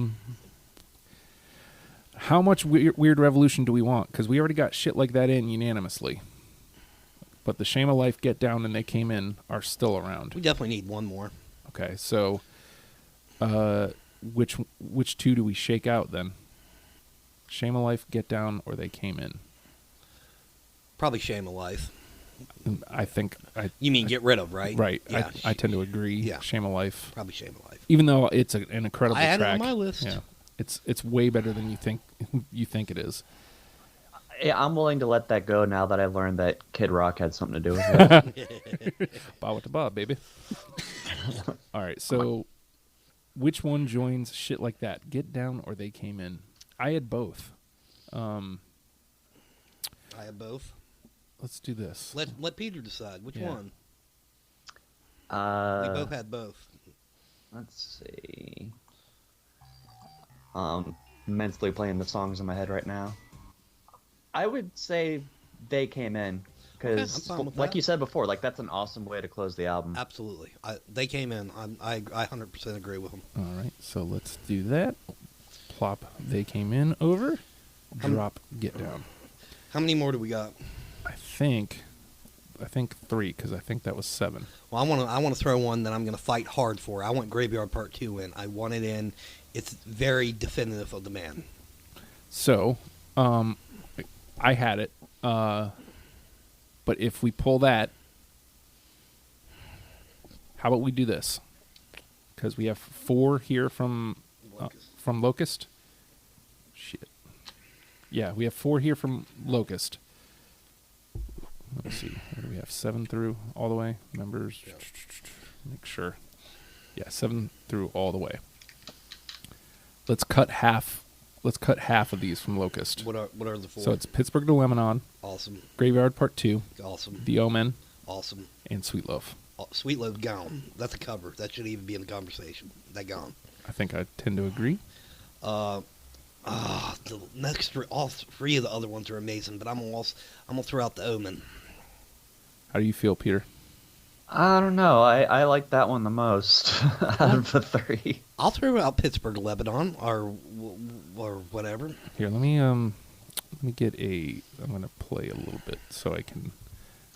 A: much Weird Revolution do we want? Because we already got Shit Like That in unanimously. But The Shame of Life, Get Down, and They Came In are still around.
C: We definitely need one more.
A: Okay, so which 2 do we shake out then? Shame of Life, Get Down, or They Came In?
C: Probably Shame of Life.
A: I think
C: You mean get rid of, right?
A: Right.
C: Yeah,
A: I tend to agree.
C: Yeah.
A: Shame of Life.
C: probably Shame of Life.
A: Even though it's an incredible
C: I had
A: track.
C: it on my list.
A: Yeah. It's way better than you think it is.
B: Yeah, I'm willing to let that go now that I learned that Kid Rock had something to do with it.
A: Bow to bob, baby. All right, so which one joins Shit Like That? Get Down or They Came In? I had both.
C: I have both.
A: Let's do this.
C: Let Peter decide which
A: Yeah.
C: one. We both had both.
B: Let's see. Mentally playing the songs in my head right now. I would say They Came In because,
C: Okay, I'm fine with
B: like
C: that.
B: you said before, like that's an awesome way to close the album.
C: Absolutely. They came in. I 100% agree with them.
A: All right, so let's do that. Plop They Came In over. Drop Get Down.
C: How many more do we got?
A: I think 3 because I think that was 7.
C: Well, I want to throw one that I'm going to fight hard for. I want Graveyard Part 2 in. I want it in. It's very definitive of the man.
A: So, I had it, but if we pull that, how about we do this? Because we have 4 here from Locust. Shit. Yeah, we have 4 here from Locust. Let me see. What do we have? 7 through all the way? Members.
C: Yeah.
A: Make sure. Yeah, 7 through all the way. Let's cut half of these from Locust.
C: What are the 4?
A: So it's Pittsburgh to Lebanon,
C: Awesome.
A: Graveyard Part 2,
C: Awesome.
A: The Omen,
C: Awesome.
A: and Sweet Loaf.
C: Sweet Loaf gone. That's a cover. That shouldn't even be in the conversation. That gone.
A: I think I tend to agree.
C: The next 3, all 3 of the other ones are amazing, but I'm gonna throw out The Omen.
A: How do you feel, Peter?
B: I don't know. I like that one the most out of the 3.
C: I'll throw out Pittsburgh to Lebanon or whatever.
A: Here, let me get I'm gonna play a little bit so I can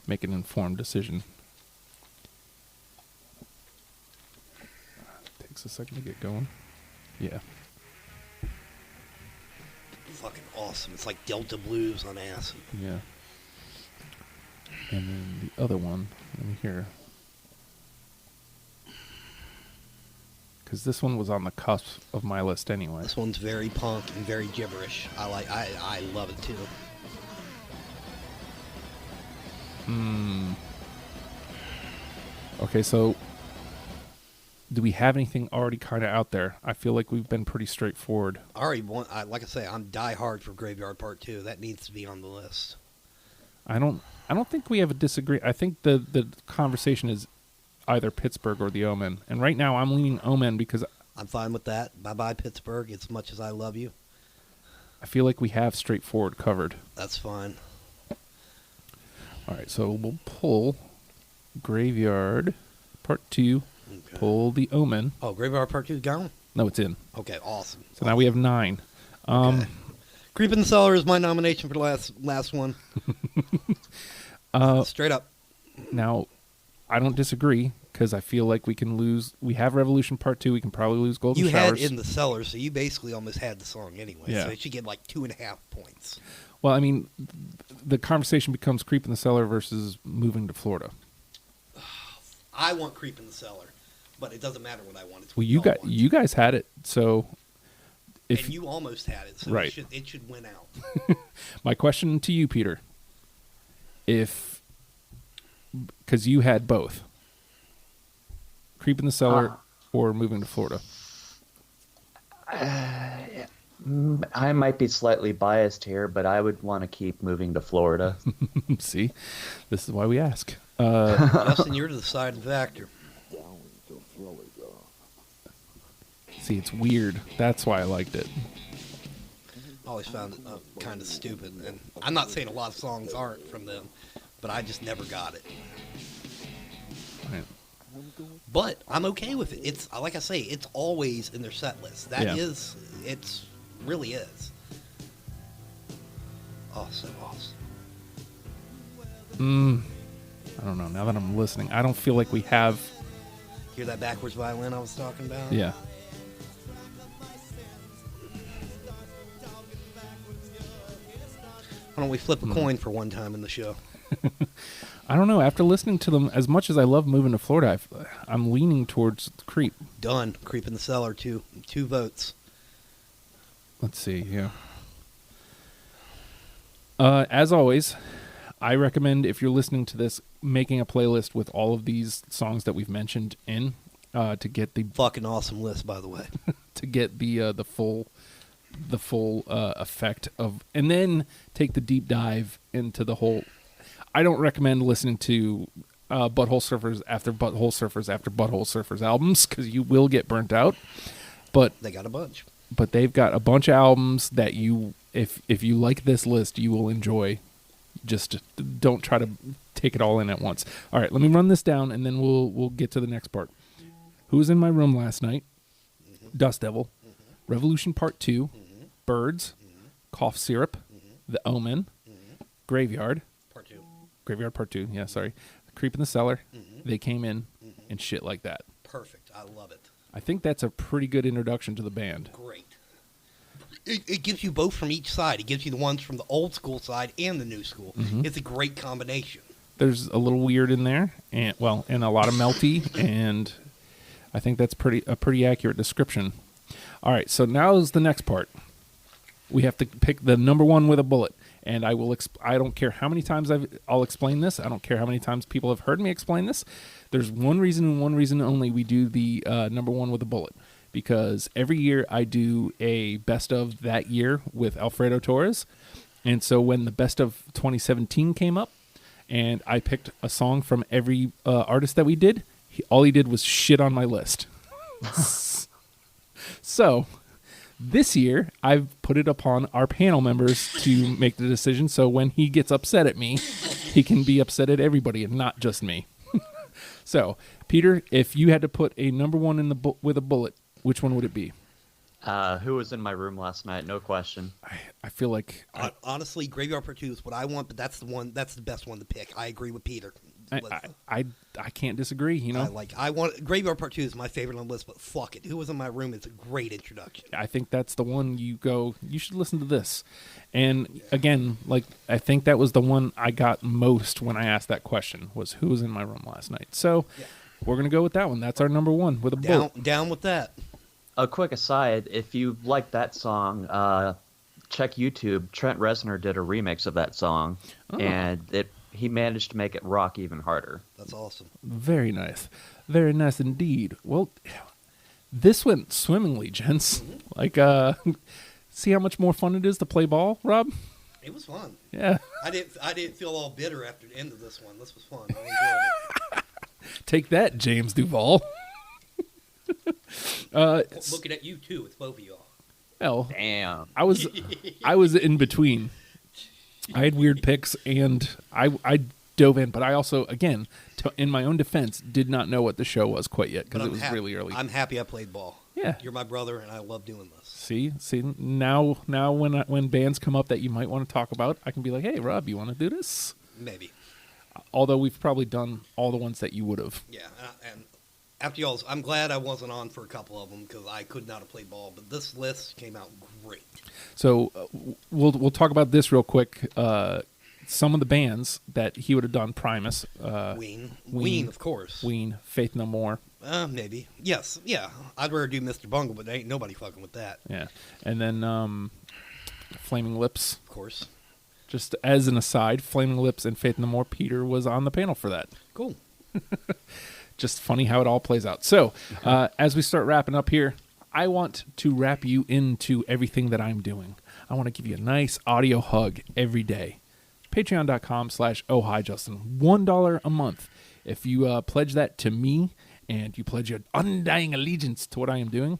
A: make an informed decision. Takes a second to get going. Yeah.
C: Fucking awesome. It's like Delta Blues on acid.
A: Yeah. And then the other one, let me hear. Because this one was on the cusp of my list anyway.
C: This one's very punk and very gibberish. I love it too.
A: Okay, so do we have anything already kind of out there? I feel like we've been pretty straightforward.
C: I already want. Like I say, I'm die hard for Graveyard Part 2. That needs to be on the list.
A: I don't think we have a disagree. I think the conversation is either Pittsburgh or the Omen. And right now I'm leaning Omen because
C: I'm fine with that. Bye-bye, Pittsburgh, as much as I love you.
A: I feel like we have straightforward covered.
C: That's fine.
A: All right, so we'll pull Graveyard Part 2,
C: Okay.
A: pull the Omen.
C: Oh, Graveyard Part 2 is gone?
A: No, it's in.
C: Okay, awesome.
A: So now we have 9.
C: Okay. Creep in the Cellar is my nomination for the last one. Straight up.
A: Now, I don't disagree because I feel like we can lose. We have Revolution Part 2. We can probably lose Golden
C: You
A: Showers.
C: had In the Cellar, so you basically almost had the song anyway.
A: Yeah.
C: So it should get like 2.5 points.
A: Well, I mean, the conversation becomes Creep in the Cellar versus moving to Florida.
C: I want Creep in the Cellar, but it doesn't matter what I want. It's
A: Well,
C: what
A: you
C: y'all want.
A: you guys had it, so if
C: And you almost had it, so
A: Right.
C: it should win out.
A: my question to you, Peter, because you had both, Creep in the Cellar or moving to Florida.
B: I might be slightly biased here, but I would want to keep moving to Florida.
A: See, this is why we ask.
C: Justin, you're the deciding factor.
A: See, it's weird. That's why I liked it.
C: I always found it kind of stupid, and I'm not saying a lot of songs aren't from them, but I just never got it.
A: Right.
C: But I'm okay with it. It's like I say, it's always in their set list. That
A: Yeah.
C: is, it's really is. Oh, so awesome.
A: I don't know. Now that I'm listening, I don't feel like we have.
C: Hear that backwards violin I was talking about?
A: Yeah.
C: Why don't we flip a coin for one time in the show?
A: I don't know. After listening to them, as much as I love moving to Florida, I'm leaning towards Creep.
C: Done. Creep in the Cellar, 2 votes.
A: Let's see. Yeah. As always, I recommend if you're listening to this, making a playlist with all of these songs that we've mentioned in to get the
C: Fucking awesome list, by the way.
A: the full effect of, and then take the deep dive into the whole. I don't recommend listening to Butthole Surfers after Butthole Surfers after Butthole Surfers albums because you will get burnt out. But
C: They got a bunch.
A: But they've got a bunch of albums that you, if you like this list, you will enjoy. Just don't try to take it all in at once. All right, let me run this down, and then we'll get to the next part. Who was in my room last night? Dust Devil, Revolution Part 2, Birds, Cough Syrup, The Omen, Graveyard Part 2, yeah, sorry. Creep in the Cellar, They Came In, and shit like that.
C: Perfect. I love it.
A: I think that's a pretty good introduction to the band.
C: Great. It gives you both from each side. It gives you the ones from the old school side and the new school. It's a great combination.
A: There's a little weird in there, and a lot of melty, and I think that's a pretty accurate description. All right, so now is the next part. We have to pick the number one with a bullet, and I will. I don't care how many times I'll explain this. I don't care how many times people have heard me explain this. There's one reason and one reason only we do the number one with a bullet, because every year I do a best of that year with Alfredo Torres, and so when the best of 2017 came up, and I picked a song from every artist that we did, all he did was shit on my list. So this year, I've put it upon our panel members to make the decision, so when he gets upset at me, he can be upset at everybody and not just me. So, Peter, if you had to put a number one in with a bullet, which one would it be?
B: Who was in my room last night? No question.
A: I feel like
C: Honestly, Graveyard Part 2 is what I want, but that's the best one to pick. I agree with Peter.
A: I can't disagree. You know,
C: I want Graveyard Part 2 is my favorite on the list, but fuck it. Who Was in My Room is a great introduction.
A: I think that's the one you go, you should listen to this. And again, I think that was the one I got most when I asked that question, was who was in my room last night. So we're going to go with that one. That's our number one with a bullet.
C: Down with that.
B: A quick aside, if you like that song, check YouTube. Trent Reznor did a remix of that song, and he managed to make it rock even harder.
C: That's awesome.
A: Very nice. Very nice indeed. Well, this went swimmingly, gents. Like, see how much more fun it is to play ball, Rob?
C: It was fun.
A: Yeah.
C: I didn't feel all bitter after the end of this one. This was fun. I enjoyed it.
A: Take that, James Duval.
C: Looking at you too, with both of y'all.
A: Well,
B: Damn.
A: I was in between. I had weird picks, and I dove in, but I also, again, in my own defense, did not know what the show was quite yet because it was really early.
C: I'm happy I played ball.
A: Yeah.
C: You're my brother, and I love doing this.
A: See, now when bands come up that you might want to talk about, I can be like, hey, Rob, you want to do this?
C: Maybe.
A: Although we've probably done all the ones that you would have.
C: Yeah, and after y'all's, I'm glad I wasn't on for a couple of them because I could not have played ball, but this list came out great.
A: So we'll talk about this real quick. Some of the bands that he would have done: Primus,
C: Ween, of course.
A: Ween, Faith No More.
C: Maybe. Yes, yeah. I'd rather do Mr. Bungle, but there ain't nobody fucking with that.
A: Yeah, and then Flaming Lips.
C: Of course.
A: Just as an aside, Flaming Lips and Faith No More. Peter was on the panel for that.
C: Cool.
A: Just funny how it all plays out. So, as we start wrapping up here, I want to wrap you into everything that I'm doing. I want to give you a nice audio hug every day. Patreon.com/ohhijustin. $1 a month. If you pledge that to me and you pledge your undying allegiance to what I am doing,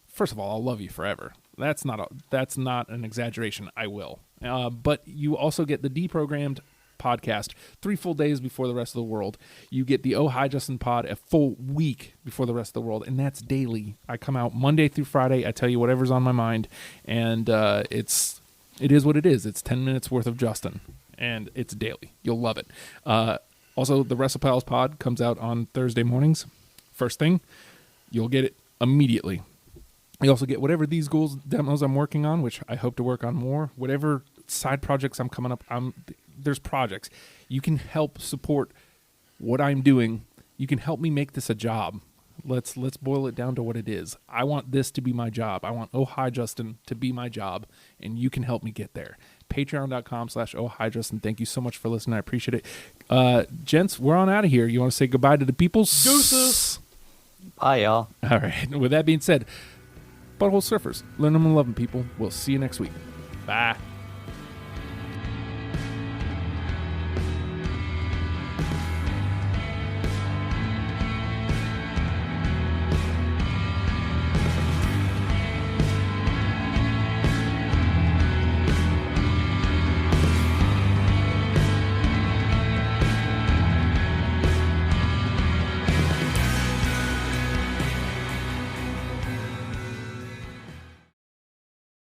A: first of all, I'll love you forever. That's not an exaggeration. I will. But you also get the deprogrammed podcast 3 full days before the rest of the world. You get the Oh Hi Justin pod a full week before the rest of the world, and that's daily. I come out Monday through Friday. I tell you whatever's on my mind, and it is what it is. It's 10 minutes worth of Justin, and it's daily. You'll love it. Also, the WrestlePals pod comes out on Thursday mornings. First thing, you'll get it immediately. You also get whatever these goals demos I'm working on, which I hope to work on more. Whatever side projects I'm coming up, there's projects. You can help support what I'm doing. You can help me make this a job. Let's boil it down to what it is. I want this to be my job. I want Oh Hi Justin to be my job, and you can help me get there. Patreon.com/ohhijustin. Thank you so much for listening. I appreciate it. Gents, we're on out of here. You want to say goodbye to the peoples?
C: Deuces.
B: Bye, y'all.
A: All right. With that being said, Butthole Surfers, learn them and love them, people. We'll see you next week. Bye.